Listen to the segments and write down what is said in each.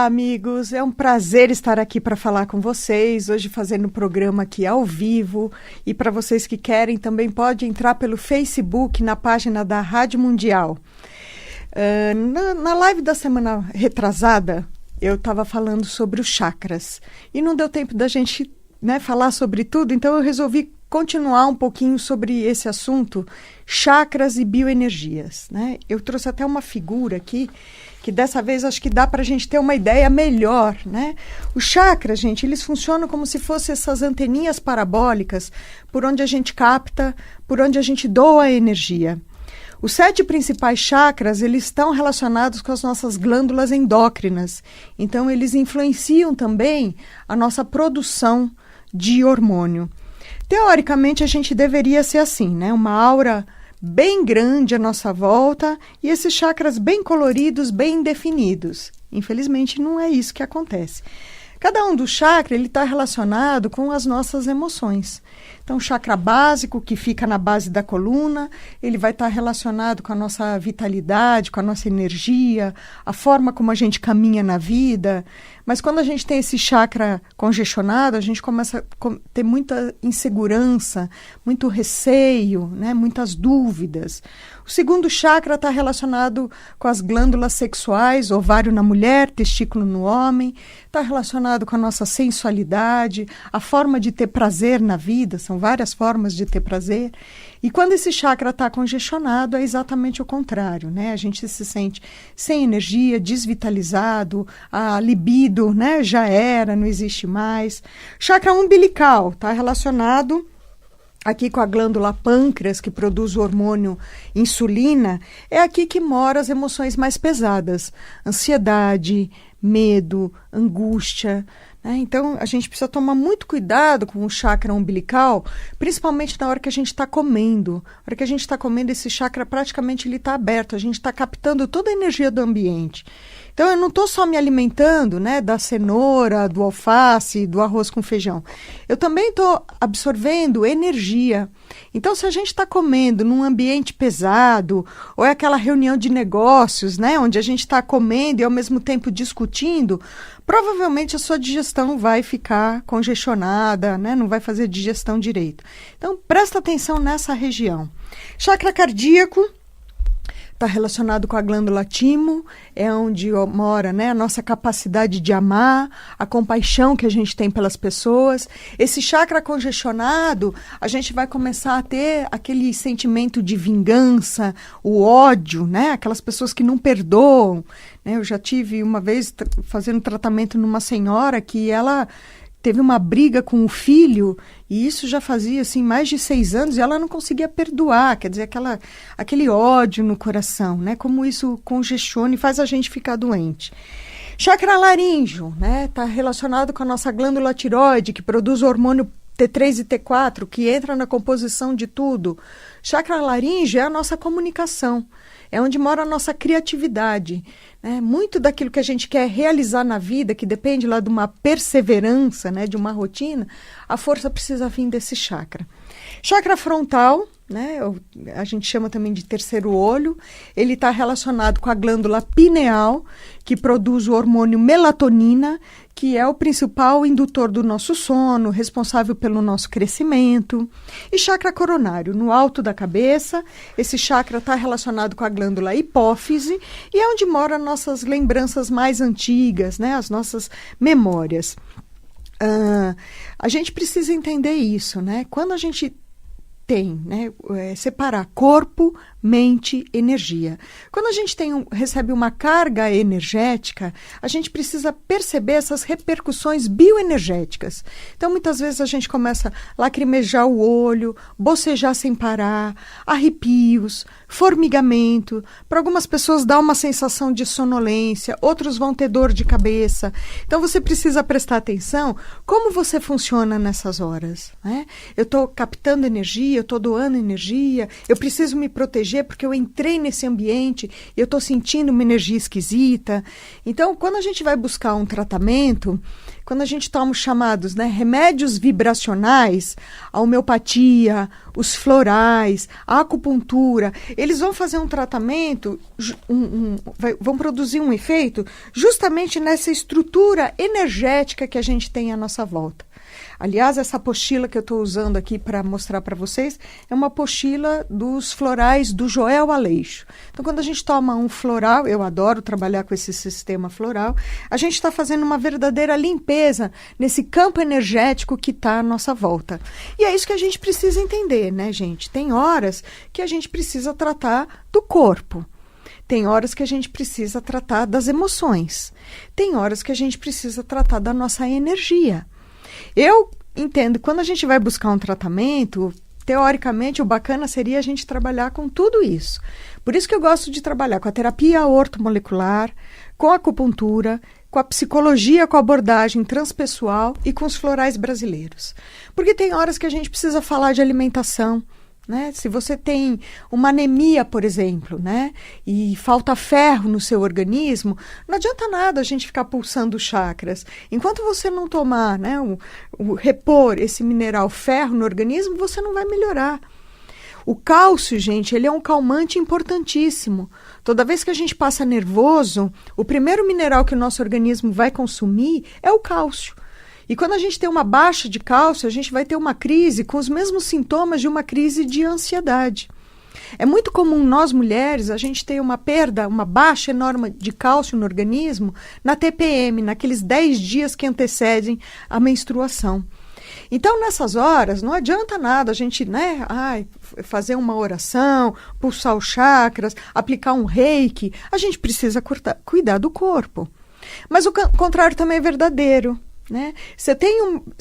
Olá, amigos. É um prazer estar aqui para falar com vocês, hoje fazendo o programa aqui ao vivo. E para vocês que querem, também pode entrar pelo Facebook, na página da Rádio Mundial. Na live da semana retrasada, eu estava falando sobre os chakras. E não deu tempo da gente, falar sobre tudo, então eu resolvi continuar um pouquinho sobre esse assunto, chakras e bioenergias. Eu trouxe até uma figura aqui, que dessa vez acho que dá para a gente ter uma ideia melhor. Os chakras, gente, eles funcionam como se fossem essas anteninhas parabólicas por onde a gente capta, por onde a gente doa a energia. Os 7 principais chakras, eles estão relacionados com as nossas glândulas endócrinas. Então, eles influenciam também a nossa produção de hormônio. Teoricamente, a gente deveria ser assim, uma aura bem grande à nossa volta e esses chakras bem coloridos, bem definidos. Infelizmente, não é isso que acontece. Cada um dos chakras está relacionado com as nossas emoções. Então, o chakra básico, que fica na base da coluna, ele vai estar relacionado com a nossa vitalidade, com a nossa energia, a forma como a gente caminha na vida. Mas quando a gente tem esse chakra congestionado, a gente começa a ter muita insegurança, muito receio, muitas dúvidas. O segundo chakra está relacionado com as glândulas sexuais, ovário na mulher, testículo no homem. Está relacionado com a nossa sensualidade, a forma de ter prazer na vida, são várias formas de ter prazer. E quando esse chakra está congestionado, é exatamente o contrário, A gente se sente sem energia, desvitalizado, a libido, já era, não existe mais. Chakra umbilical está relacionado aqui com a glândula pâncreas, que produz o hormônio insulina. É aqui que moram as emoções mais pesadas, ansiedade, medo, angústia. Então, a gente precisa tomar muito cuidado com o chakra umbilical, principalmente na hora que a gente está comendo. Na hora que a gente está comendo, esse chakra praticamente está aberto, a gente está captando toda a energia do ambiente. Então, eu não estou só me alimentando da cenoura, do alface, do arroz com feijão. Eu também estou absorvendo energia. Então, se a gente está comendo num ambiente pesado, ou é aquela reunião de negócios, onde a gente está comendo e ao mesmo tempo discutindo, provavelmente a sua digestão vai ficar congestionada, não vai fazer digestão direito. Então, presta atenção nessa região. Chakra cardíaco está relacionado com a glândula timo, é onde mora a nossa capacidade de amar, a compaixão que a gente tem pelas pessoas. Esse chakra congestionado, a gente vai começar a ter aquele sentimento de vingança, o ódio, aquelas pessoas que não perdoam. Eu já tive uma vez fazendo tratamento numa senhora que ela teve uma briga com o filho, e isso já fazia mais de 6 anos, e ela não conseguia perdoar, quer dizer, aquele ódio no coração, Como isso congestiona e faz a gente ficar doente. Chakra laríngeo, Está relacionado com a nossa glândula tireoide, que produz o hormônio T3 e T4, que entra na composição de tudo. Chakra laríngeo é a nossa comunicação, é onde mora a nossa criatividade. Muito daquilo que a gente quer realizar na vida, que depende lá de uma perseverança, de uma rotina, a força precisa vir desse chakra. Chakra frontal, a gente chama também de terceiro olho, ele está relacionado com a glândula pineal, que produz o hormônio melatonina, que é o principal indutor do nosso sono, responsável pelo nosso crescimento. E chakra coronário, no alto da cabeça, esse chakra está relacionado com a glândula hipófise e é onde moram nossas lembranças mais antigas, as nossas memórias. A gente precisa entender isso, Quando a gente tem, separar corpo, mente, energia. Quando a gente recebe uma carga energética, a gente precisa perceber essas repercussões bioenergéticas. Então, muitas vezes a gente começa a lacrimejar o olho, bocejar sem parar, arrepios, formigamento. Para algumas pessoas dá uma sensação de sonolência, outros vão ter dor de cabeça. Então, você precisa prestar atenção como você funciona nessas horas. Eu estou captando energia, eu estou doando energia, eu preciso me proteger porque eu entrei nesse ambiente e eu estou sentindo uma energia esquisita. Então, quando a gente vai buscar um tratamento, quando a gente toma os chamados, né, remédios vibracionais, a homeopatia, os florais, a acupuntura, eles vão fazer um tratamento, vão produzir um efeito justamente nessa estrutura energética que a gente tem à nossa volta. Aliás, essa apostila que eu estou usando aqui para mostrar para vocês é uma apostila dos florais do Joel Aleixo. Então, quando a gente toma um floral, eu adoro trabalhar com esse sistema floral, a gente está fazendo uma verdadeira limpeza nesse campo energético que está à nossa volta. E é isso que a gente precisa entender, né, gente? Tem horas que a gente precisa tratar do corpo. Tem horas que a gente precisa tratar das emoções. Tem horas que a gente precisa tratar da nossa energia. Eu entendo, quando a gente vai buscar um tratamento, teoricamente o bacana seria a gente trabalhar com tudo isso. Por isso que eu gosto de trabalhar com a terapia ortomolecular, com a acupuntura, com a psicologia, com a abordagem transpessoal e com os florais brasileiros. Porque tem horas que a gente precisa falar de alimentação, né? Se você tem uma anemia, por exemplo, né, e falta ferro no seu organismo, não adianta nada a gente ficar pulsando chakras. Enquanto você não tomar, né, repor esse mineral ferro no organismo, você não vai melhorar. O cálcio, gente, ele é um calmante importantíssimo. Toda vez que a gente passa nervoso, o primeiro mineral que o nosso organismo vai consumir é o cálcio. E quando a gente tem uma baixa de cálcio, a gente vai ter uma crise com os mesmos sintomas de uma crise de ansiedade. É muito comum nós mulheres, a gente ter uma perda, uma baixa enorme de cálcio no organismo na TPM, naqueles 10 dias que antecedem a menstruação. Então, nessas horas, não adianta nada a gente, né, fazer uma oração, pulsar os chakras, aplicar um reiki. A gente precisa cuidar do corpo. Mas o contrário também é verdadeiro. Né? Se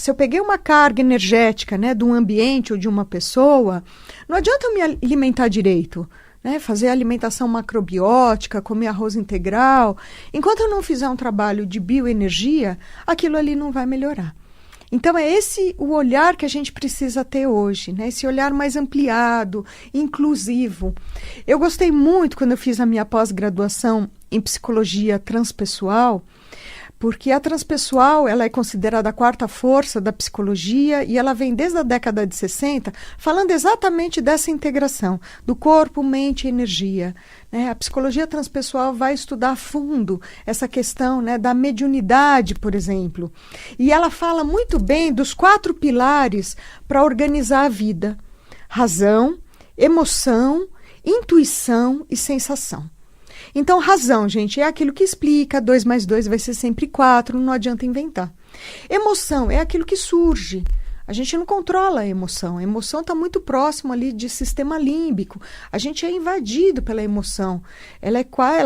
eu peguei uma carga energética, né, de um ambiente ou de uma pessoa, não adianta eu me alimentar direito, né? Fazer alimentação macrobiótica, comer arroz integral. Enquanto eu não fizer um trabalho de bioenergia, aquilo ali não vai melhorar. Então é esse o olhar que a gente precisa ter hoje, né? Esse olhar mais ampliado, inclusivo. Eu gostei muito quando eu fiz a minha pós-graduação em psicologia transpessoal, porque a transpessoal ela é considerada a quarta força da psicologia e ela vem desde a década de 60 falando exatamente dessa integração do corpo, mente e energia. Né? A psicologia transpessoal vai estudar a fundo essa questão, né, da mediunidade, por exemplo. E ela fala muito bem dos 4 pilares para organizar a vida: razão, emoção, intuição e sensação. Então, razão, gente, é aquilo que explica, 2 mais 2 vai ser sempre 4, não adianta inventar. Emoção é aquilo que surge. A gente não controla a emoção está muito próximo ali de sistema límbico. A gente é invadido pela emoção. Ela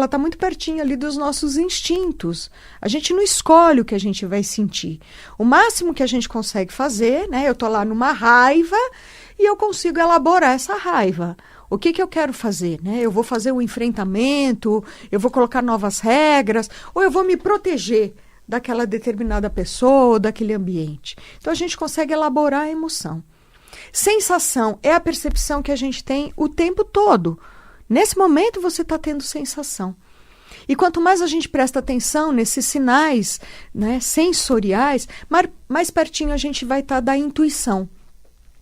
está muito pertinho ali dos nossos instintos. A gente não escolhe o que a gente vai sentir. O máximo que a gente consegue fazer, né? Eu estou lá numa raiva e eu consigo elaborar essa raiva. O que eu quero fazer? Né? Eu vou fazer um enfrentamento, eu vou colocar novas regras, ou eu vou me proteger daquela determinada pessoa ou daquele ambiente. Então, a gente consegue elaborar a emoção. Sensação é a percepção que a gente tem o tempo todo. Nesse momento, você está tendo sensação. E quanto mais a gente presta atenção nesses sinais, né, sensoriais, mais pertinho a gente vai estar da intuição.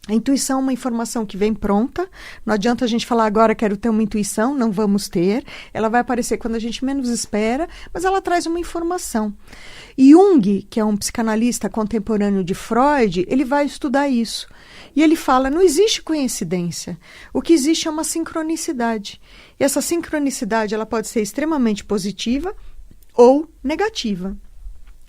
A intuição é uma informação que vem pronta. Não adianta a gente falar agora quero ter uma intuição, não vamos ter. Ela vai aparecer quando a gente menos espera, mas ela traz uma informação. Jung, que é um psicanalista contemporâneo de Freud, ele vai estudar isso. E ele fala, não existe coincidência. O que existe é uma sincronicidade. E essa sincronicidade ela pode ser extremamente positiva ou negativa.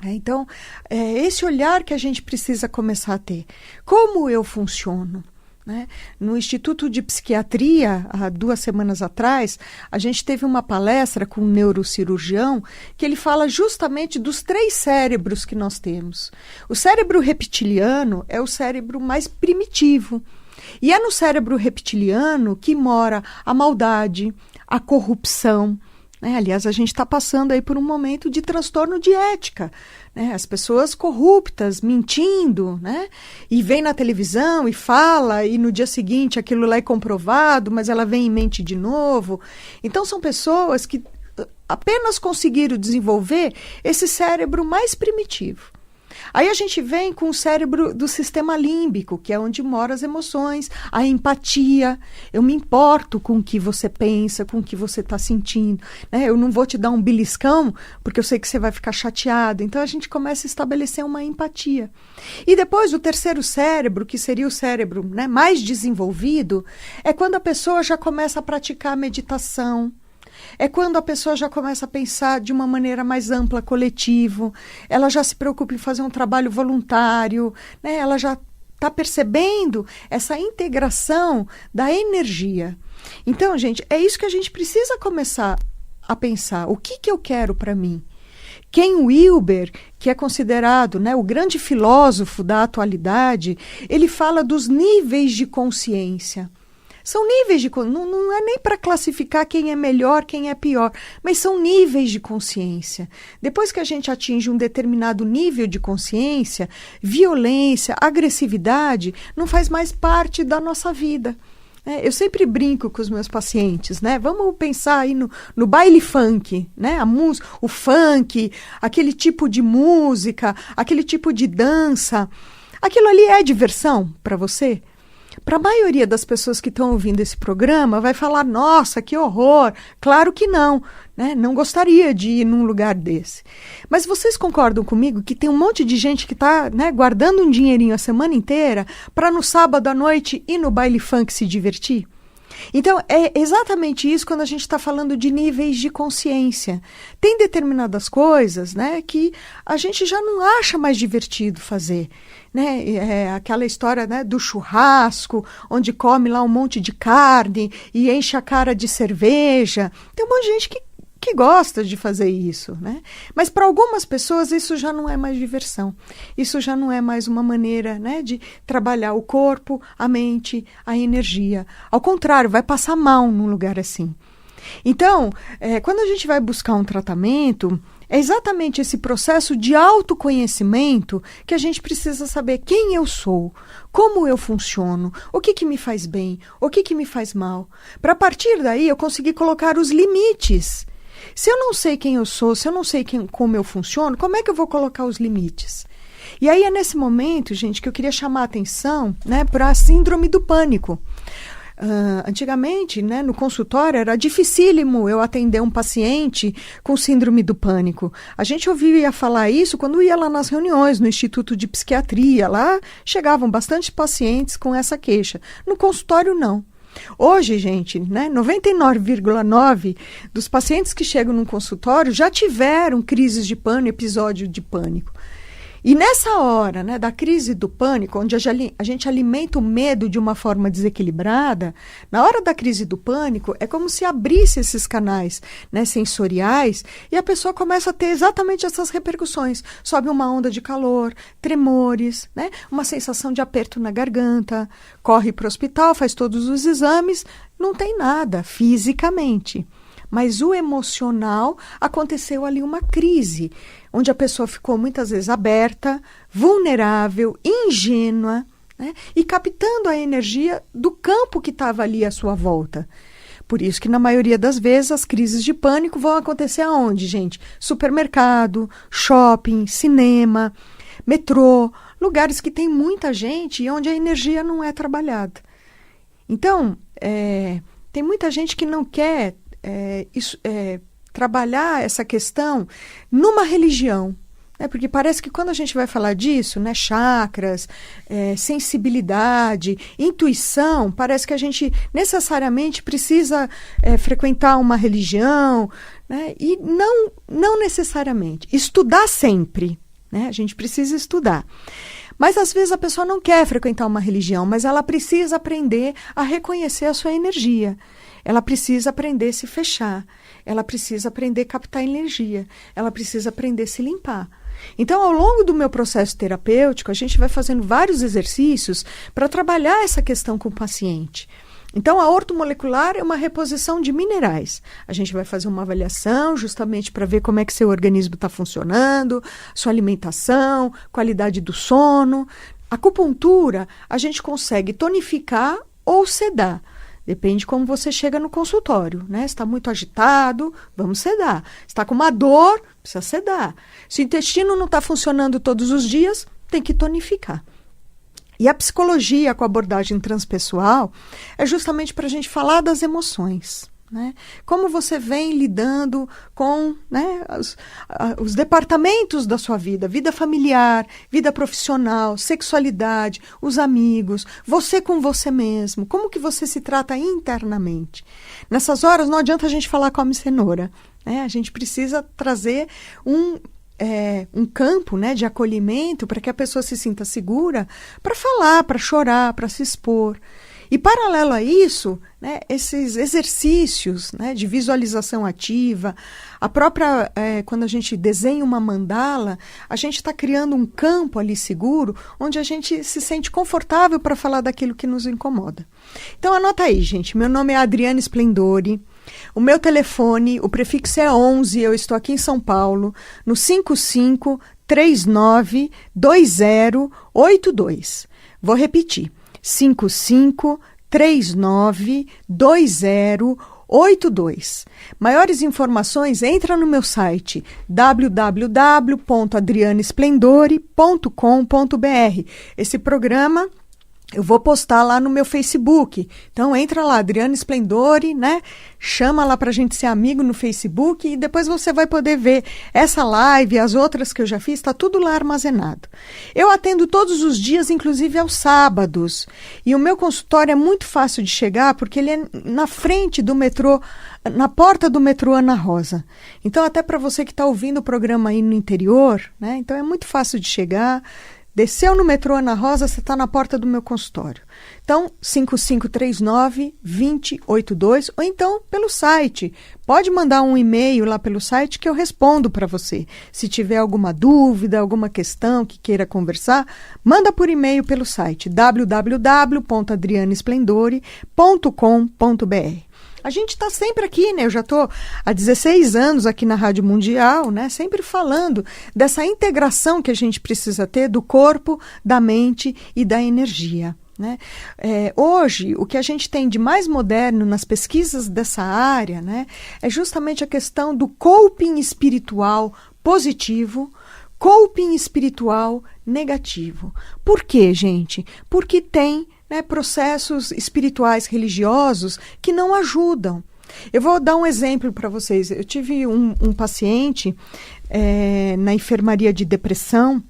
Então, é esse olhar que a gente precisa começar a ter. Como eu funciono? Né? No Instituto de Psiquiatria, há 2 semanas atrás, a gente teve uma palestra com um neurocirurgião que ele fala justamente dos 3 cérebros que nós temos. O cérebro reptiliano é o cérebro mais primitivo. E é no cérebro reptiliano que mora a maldade, a corrupção. Aliás, a gente está passando aí por um momento de transtorno de ética. Né? As pessoas corruptas, mentindo, né? E vem na televisão e fala, e no dia seguinte aquilo lá é comprovado, mas ela vem e mente de novo. Então, são pessoas que apenas conseguiram desenvolver esse cérebro mais primitivo. Aí a gente vem com o cérebro do sistema límbico, que é onde moram as emoções, a empatia. Eu me importo com o que você pensa, com o que você está sentindo, né? Eu não vou te dar um beliscão, porque eu sei que você vai ficar chateado. Então a gente começa a estabelecer uma empatia. E depois o terceiro cérebro, que seria o cérebro, né, mais desenvolvido, é quando a pessoa já começa a praticar a meditação. É quando a pessoa já começa a pensar de uma maneira mais ampla, coletivo, ela já se preocupa em fazer um trabalho voluntário, né? Ela já está percebendo essa integração da energia. Então, gente, é isso que a gente precisa começar a pensar. O que eu quero para mim? Ken Wilber, que é considerado, né, o grande filósofo da atualidade, ele fala dos níveis de consciência. São níveis de consciência, não é nem para classificar quem é melhor, quem é pior, mas são níveis de consciência. Depois que a gente atinge um determinado nível de consciência, violência, agressividade não faz mais parte da nossa vida. Eu sempre brinco com os meus pacientes, né? Vamos pensar aí no baile funk, né? A música, o funk, aquele tipo de música, aquele tipo de dança. Aquilo ali é diversão para você? Para a maioria das pessoas que estão ouvindo esse programa, vai falar, nossa, que horror. Claro que não, né? Não gostaria de ir num lugar desse. Mas vocês concordam comigo que tem um monte de gente que está, né, guardando um dinheirinho a semana inteira para no sábado à noite ir no baile funk se divertir? Então, é exatamente isso quando a gente está falando de níveis de consciência. Tem determinadas coisas, né, que a gente já não acha mais divertido fazer. Né? Aquela história, né, do churrasco, onde come lá um monte de carne e enche a cara de cerveja. Tem um monte de gente que gosta de fazer isso, né? Mas para algumas pessoas isso já não é mais diversão. Isso já não é mais uma maneira, né, de trabalhar o corpo, a mente, a energia. Ao contrário, vai passar mal num lugar assim. Então, quando a gente vai buscar um tratamento, é exatamente esse processo de autoconhecimento que a gente precisa saber quem eu sou, como eu funciono, o que me faz bem, o que me faz mal. Para a partir daí eu conseguir colocar os limites. Se eu não sei quem eu sou, se eu não sei como eu funciono, como é que eu vou colocar os limites? E aí é nesse momento, gente, que eu queria chamar a atenção, né, para a síndrome do pânico. Antigamente, né, no consultório, era dificílimo eu atender um paciente com síndrome do pânico. A gente ouvia falar isso quando ia lá nas reuniões, no Instituto de Psiquiatria. Lá chegavam bastante pacientes com essa queixa. No consultório, não. Hoje, gente, né, 99,9% dos pacientes que chegam no consultório já tiveram crises de pânico, episódio de pânico. E nessa hora, né, da crise do pânico, onde a gente alimenta o medo de uma forma desequilibrada, na hora da crise do pânico, é como se abrisse esses canais, né, sensoriais e a pessoa começa a ter exatamente essas repercussões. Sobe uma onda de calor, tremores, né, uma sensação de aperto na garganta, corre para o hospital, faz todos os exames, não tem nada fisicamente. Mas o emocional, aconteceu ali uma crise, onde a pessoa ficou muitas vezes aberta, vulnerável, ingênua, né? E captando a energia do campo que estava ali à sua volta. Por isso que na maioria das vezes as crises de pânico vão acontecer aonde, gente? Supermercado, shopping, cinema, metrô, lugares que tem muita gente e onde a energia não é trabalhada. Então, tem muita gente que não quer trabalhar essa questão numa religião, né? Porque parece que quando a gente vai falar disso, né, chakras, sensibilidade, intuição, parece que a gente necessariamente precisa frequentar uma religião, né? E não necessariamente. Estudar sempre, né? A gente precisa estudar. Mas às vezes a pessoa não quer frequentar uma religião, mas ela precisa aprender a reconhecer a sua energia. Ela precisa aprender a se fechar, ela precisa aprender a captar energia, ela precisa aprender a se limpar. Então, ao longo do meu processo terapêutico, a gente vai fazendo vários exercícios para trabalhar essa questão com o paciente. Então, a ortomolecular é uma reposição de minerais. A gente vai fazer uma avaliação justamente para ver como é que seu organismo está funcionando, sua alimentação, qualidade do sono. A acupuntura, a gente consegue tonificar ou sedar. Depende como você chega no consultório, né? Se está muito agitado, vamos sedar. Se está com uma dor, precisa sedar. Se o intestino não está funcionando todos os dias, tem que tonificar. E a psicologia com a abordagem transpessoal é justamente para a gente falar das emoções, né? Como você vem lidando com, né, os departamentos da sua vida, vida familiar, vida profissional, sexualidade, os amigos, você com você mesmo, como que você se trata internamente. Nessas horas não adianta a gente falar come cenoura, né? A gente precisa trazer um campo, né, de acolhimento para que a pessoa se sinta segura para falar, para chorar, para se expor. E paralelo a isso, né, esses exercícios, né, de visualização ativa, a própria, quando a gente desenha uma mandala, a gente está criando um campo ali seguro, onde a gente se sente confortável para falar daquilo que nos incomoda. Então anota aí, gente, meu nome é Adriana Splendori, o meu telefone, o prefixo é 11, eu estou aqui em São Paulo, no 55392082. Vou repetir. 55392082. Maiores informações, entra no meu site www.adrianesplendori.com.br. Esse programa eu vou postar lá no meu Facebook. Então entra lá, Adriana Splendori, né? Chama lá pra gente ser amigo no Facebook e depois você vai poder ver essa live, as outras que eu já fiz, tá tudo lá armazenado. Eu atendo todos os dias, inclusive aos sábados. E o meu consultório é muito fácil de chegar porque ele é na frente do metrô, na porta do metrô Ana Rosa. Então até para você que está ouvindo o programa aí no interior, né? Então é muito fácil de chegar. Desceu no metrô Ana Rosa, você está na porta do meu consultório. Então, 5539-2082, ou então pelo site. Pode mandar um e-mail lá pelo site que eu respondo para você. Se tiver alguma dúvida, alguma questão que queira conversar, manda por e-mail pelo site www.adrianesplendori.com.br. A gente está sempre aqui, né? Eu já estou há 16 anos aqui na Rádio Mundial, né? Sempre falando dessa integração que a gente precisa ter do corpo, da mente e da energia, né? Hoje, o que a gente tem de mais moderno nas pesquisas dessa área, né, é justamente a questão do coping espiritual positivo, coping espiritual negativo. Por quê, gente? Porque tem, né, processos espirituais religiosos que não ajudam. Eu vou dar um exemplo para vocês. Eu tive um paciente na enfermaria de depressão,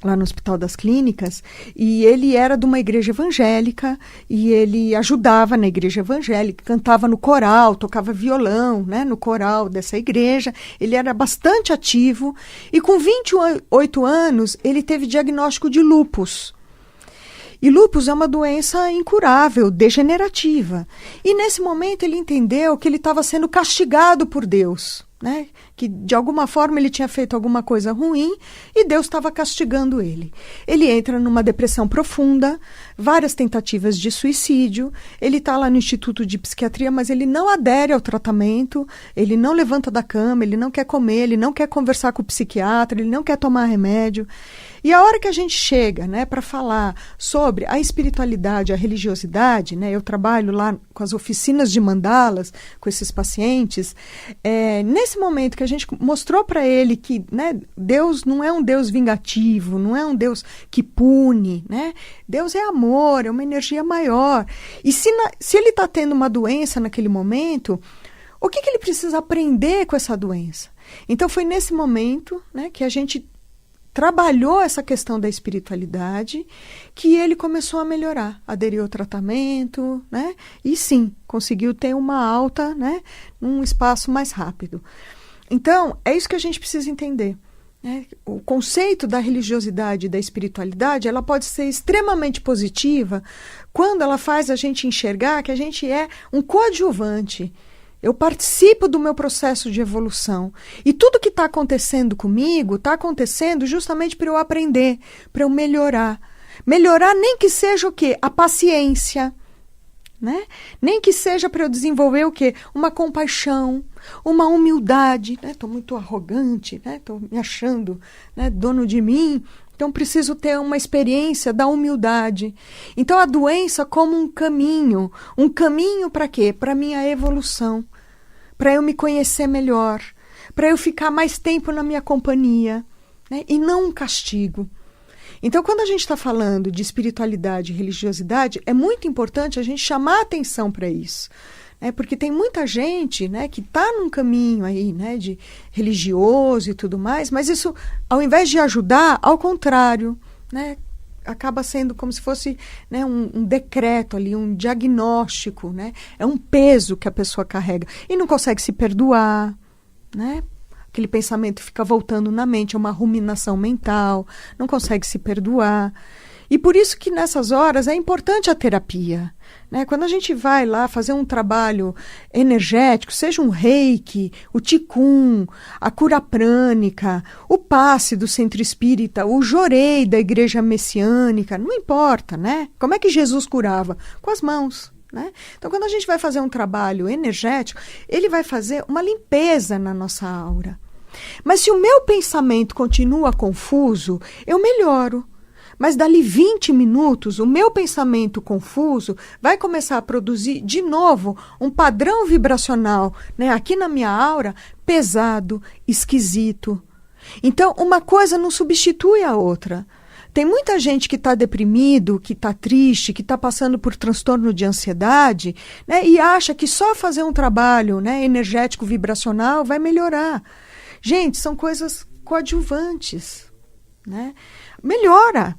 lá no Hospital das Clínicas, e ele era de uma igreja evangélica, e ele ajudava na igreja evangélica, cantava no coral, tocava violão, né, no coral dessa igreja. Ele era bastante ativo, e com 28 anos, ele teve diagnóstico de lúpus. E lúpus é uma doença incurável, degenerativa. E nesse momento ele entendeu que ele estava sendo castigado por Deus, né? Que de alguma forma ele tinha feito alguma coisa ruim e Deus estava castigando ele. Ele entra numa depressão profunda, várias tentativas de suicídio, ele está lá no Instituto de Psiquiatria, mas ele não adere ao tratamento, ele não levanta da cama, ele não quer comer, ele não quer conversar com o psiquiatra, ele não quer tomar remédio. E a hora que a gente chega, né, para falar sobre a espiritualidade, a religiosidade, né, eu trabalho lá com as oficinas de mandalas, com esses pacientes, nesse momento que a gente mostrou para ele que, né, Deus não é um Deus vingativo, não é um Deus que pune, né? Deus é amor, é uma energia maior. E se ele está tendo uma doença naquele momento, o que ele precisa aprender com essa doença? Então foi nesse momento, né, que a gente trabalhou essa questão da espiritualidade, que ele começou a melhorar, aderiu ao tratamento, né? E sim, conseguiu ter uma alta, né, num espaço mais rápido. Então, é isso que a gente precisa entender, né? O conceito da religiosidade e da espiritualidade, ela pode ser extremamente positiva quando ela faz a gente enxergar que a gente é um coadjuvante. Eu participo do meu processo de evolução. E tudo que está acontecendo comigo, está acontecendo justamente para eu aprender, para eu melhorar. Melhorar nem que seja o quê? A paciência, né? Nem que seja para eu desenvolver o quê? Uma compaixão, uma humildade, né? Estou muito arrogante, né? Estou me achando, né, dono de mim. Então, preciso ter uma experiência da humildade. Então, a doença como um caminho. Um caminho para quê? Para a minha evolução. Para eu me conhecer melhor. Para eu ficar mais tempo na minha companhia. Né? E não um castigo. Então, quando a gente está falando de espiritualidade e religiosidade, é muito importante a gente chamar atenção para isso. Porque tem muita gente, né, que está num caminho aí, né, de religioso e tudo mais, mas isso, ao invés de ajudar, ao contrário, né, acaba sendo como se fosse, né, um decreto ali, um diagnóstico, né, é um peso que a pessoa carrega e não consegue se perdoar, né? Aquele pensamento fica voltando na mente, é uma ruminação mental, não consegue se perdoar. E por isso que nessas horas é importante a terapia. Né? Quando a gente vai lá fazer um trabalho energético, seja um reiki, o Qigong, a cura prânica, o passe do centro espírita, o jorei da igreja messiânica, não importa, né? Como é que Jesus curava? Com as mãos. Né? Então, quando a gente vai fazer um trabalho energético, ele vai fazer uma limpeza na nossa aura. Mas se o meu pensamento continua confuso, eu melhoro. Mas dali 20 minutos, o meu pensamento confuso vai começar a produzir de novo um padrão vibracional, né, aqui na minha aura, pesado, esquisito. Então, uma coisa não substitui a outra. Tem muita gente que está deprimido, que está triste, que está passando por transtorno de ansiedade, né, e acha que só fazer um trabalho, né, energético vibracional vai melhorar. Gente, são coisas coadjuvantes. Né? Melhora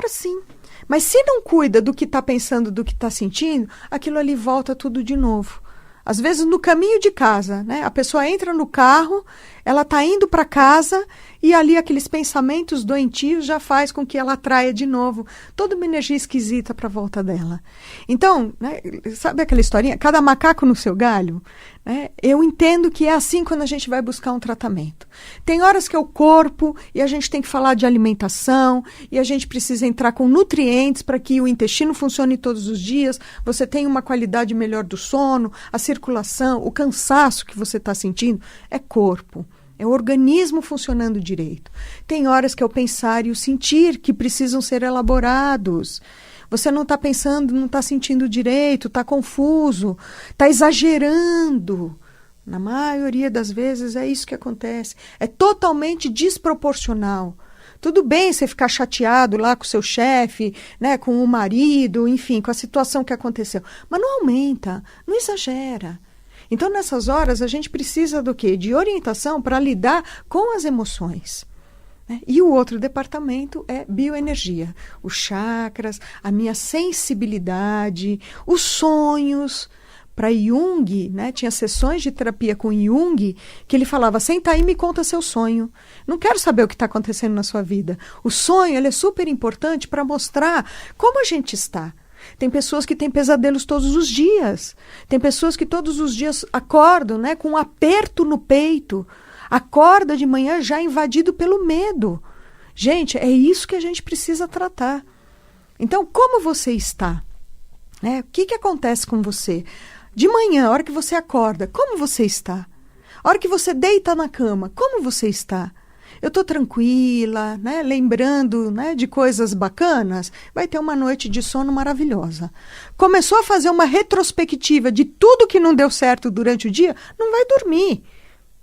sim. Mas se não cuida do que está pensando, do que está sentindo, aquilo ali volta tudo de novo. Às vezes no caminho de casa, né? A pessoa entra no carro, ela está indo para casa e ali aqueles pensamentos doentios já faz com que ela atraia de novo toda uma energia esquisita para a volta dela. Então, né, sabe aquela historinha? Cada macaco no seu galho? Né? Eu entendo que é assim quando a gente vai buscar um tratamento. Tem horas que é o corpo e a gente tem que falar de alimentação e a gente precisa entrar com nutrientes para que o intestino funcione todos os dias, você tenha uma qualidade melhor do sono, a circulação, o cansaço que você está sentindo, é corpo. É o organismo funcionando direito. Tem horas que é o pensar e o sentir que precisam ser elaborados. Você não está pensando, não está sentindo direito, está confuso, está exagerando. Na maioria das vezes é isso que acontece. É totalmente desproporcional. Tudo bem você ficar chateado lá com o seu chefe, né, com o marido, enfim, com a situação que aconteceu. Mas não aumenta, não exagera. Então, nessas horas, a gente precisa do quê? De orientação para lidar com as emoções. Né? E o outro departamento é bioenergia. Os chakras, a minha sensibilidade, os sonhos. Para Jung, né, tinha sessões de terapia com Jung, que ele falava, senta aí e me conta seu sonho. Não quero saber o que está acontecendo na sua vida. O sonho ele é super importante para mostrar como a gente está. Tem pessoas que têm pesadelos todos os dias. Tem pessoas que todos os dias acordam, né, com um aperto no peito. Acorda de manhã já invadido pelo medo. Gente, é isso que a gente precisa tratar. Então, como você está? O que acontece com você? De manhã, a hora que você acorda, como você está? A hora que você deita na cama, como você está? Eu estou tranquila, né, lembrando, né, de coisas bacanas, vai ter uma noite de sono maravilhosa. Começou a fazer uma retrospectiva de tudo que não deu certo durante o dia, não vai dormir.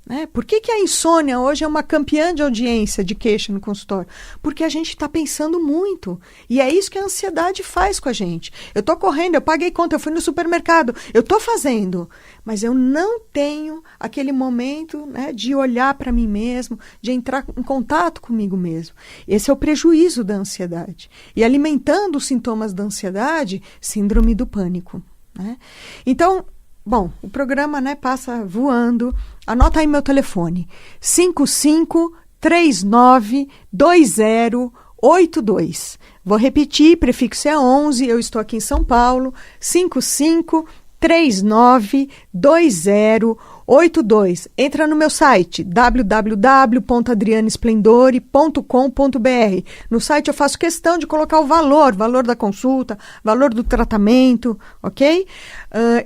Né? Por que a insônia hoje é uma campeã de audiência de queixa no consultório? Porque a gente está pensando muito. E é isso que a ansiedade faz com a gente. Eu estou correndo, eu paguei conta, eu fui no supermercado, eu estou fazendo. Mas eu não tenho aquele momento, né, de olhar para mim mesmo, de entrar em contato comigo mesmo. Esse é o prejuízo da ansiedade. E alimentando os sintomas da ansiedade, síndrome do pânico. Né? Então, bom, o programa, né, passa voando. Anota aí meu telefone, 55392082. Vou repetir, prefixo é 11, eu estou aqui em São Paulo, 55392082. 392082. Entra no meu site www.adrianesplendore.com.br. No site eu faço questão de colocar o valor da consulta, valor do tratamento, ok?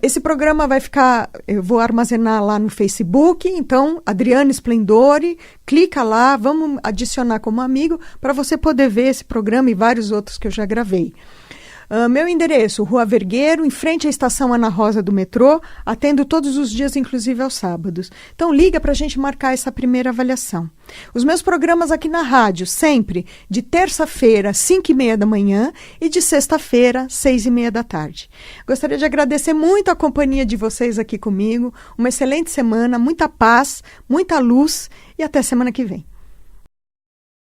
Esse programa vai ficar, eu vou armazenar lá no Facebook, então Adriane Splendore, clica lá, vamos adicionar como amigo para você poder ver esse programa e vários outros que eu já gravei. Meu endereço, Rua Vergueiro, em frente à estação Ana Rosa do metrô, atendo todos os dias, inclusive aos sábados. Então liga para a gente marcar essa primeira avaliação. Os meus programas aqui na rádio, sempre de terça-feira, 5h30 da manhã e de sexta-feira, 6h30 da tarde. Gostaria de agradecer muito a companhia de vocês aqui comigo, uma excelente semana, muita paz, muita luz e até semana que vem.